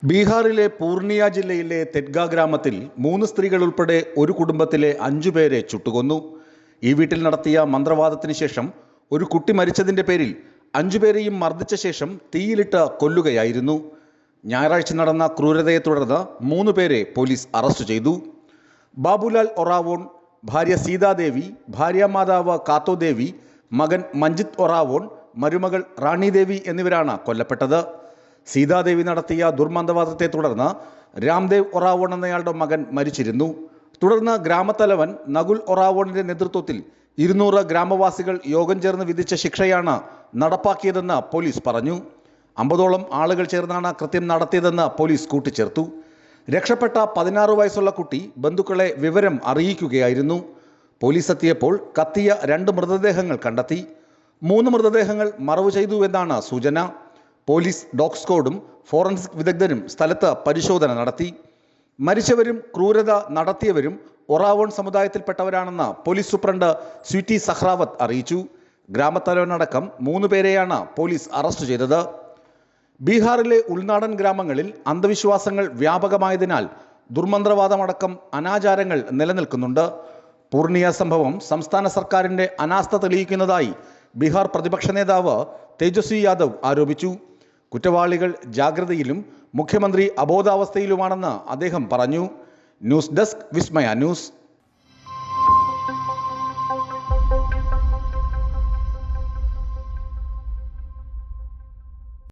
ബീഹാറിലെ പൂർണിയ ജില്ലയിലെ തെറ്റ്ഗ ഗ്രാമത്തിൽ 3 സ്ത്രീകൾ ഉൾപ്പെടെ ഒരു കുടുംബത്തിലെ 5 പേരെ ചുട്ടുകൊന്നു. ഈ വീട്ടിൽ നടത്തിയ മന്ത്രവാദത്തിന് ശേഷം ഒരു കുട്ടി മരിച്ചതിന്റെ പേരിൽ 5 പേരെയും മർദ്ദിച്ച ശേഷം തീയിലിട്ട് കൊല്ലുകയായിരുന്നു. ഞായറാഴ്ച നടന്ന ക്രൂരതയെ തുടർന്ന് 3 പേരെ പോലീസ് അറസ്റ്റ് ചെയ്തു. ബാബുലാൽ ഒറാവോൺ, ഭാര്യ സീതാദേവി, ഭാര്യാമാതാവ് കാത്തോദേവി, മകൻ മഞ്ജിത് ഒറാവോൺ, മരുമകൾ റാണിദേവി എന്നിവരാണ് കൊല്ലപ്പെട്ടത്. സീതാദേവി നടത്തിയ ദുർമന്ത്രവാദത്തെ തുടർന്ന് രാംദേവ് ഒറാവോൺ എന്നയാളുടെ മകൻ മരിച്ചിരുന്നു. തുടർന്ന് ഗ്രാമത്തലവൻ നകുൽ ഒറാവോണിന്റെ നേതൃത്വത്തിൽ 200 ഗ്രാമവാസികൾ യോഗം ചേർന്ന് വിധിച്ച ശിക്ഷയാണ് നടപ്പാക്കിയതെന്ന് പോലീസ് പറഞ്ഞു. 50ഓളം ആളുകൾ ചേർന്നാണ് കൃത്യം നടത്തിയതെന്ന് പോലീസ് കൂട്ടിച്ചേർത്തു. രക്ഷപ്പെട്ട 16 വയസ്സുള്ള കുട്ടി ബന്ധുക്കളെ വിവരം അറിയിക്കുകയായിരുന്നു. പോലീസ് എത്തിയപ്പോൾ കത്തിയ 2 മൃതദേഹങ്ങൾ കണ്ടെത്തി. 3 മൃതദേഹങ്ങൾ മറവ് ചെയ്തുവെന്നാണ് സൂചന. പോലീസ്, ഡോഗ് സ്ക്വാഡും ഫോറൻസിക് വിദഗ്ധരും സ്ഥലത്ത് പരിശോധന നടത്തി. മരിച്ചവരും ക്രൂരത നടത്തിയവരും ഒറാവോൺ സമുദായത്തിൽപ്പെട്ടവരാണെന്ന് പോലീസ് സൂപ്രണ്ട് സ്വീറ്റി സഹ്റാവത്ത് അറിയിച്ചു. ഗ്രാമത്തലവനടക്കം 3 പേരെയാണ് പോലീസ് അറസ്റ്റ് ചെയ്തത്. ബീഹാറിലെ ഉൾനാടൻ ഗ്രാമങ്ങളിൽ അന്ധവിശ്വാസങ്ങൾ വ്യാപകമായതിനാൽ ദുർമന്ത്രവാദമടക്കം അനാചാരങ്ങൾ നിലനിൽക്കുന്നുണ്ട്. പൂർണിയ സംഭവം സംസ്ഥാന സർക്കാരിൻ്റെ അനാസ്ഥ തെളിയിക്കുന്നതായി ബീഹാർ പ്രതിപക്ഷ നേതാവ് തേജസ്വി യാദവ് ആരോപിച്ചു. കുറ്റവാളികൾ ജാഗ്രതയിലും മുഖ്യമന്ത്രി അബോധാവസ്ഥയിലുമാണെന്ന് അദ്ദേഹം പറഞ്ഞു. ന്യൂസ് ഡെസ്ക്, വിസ്മയ ന്യൂസ്.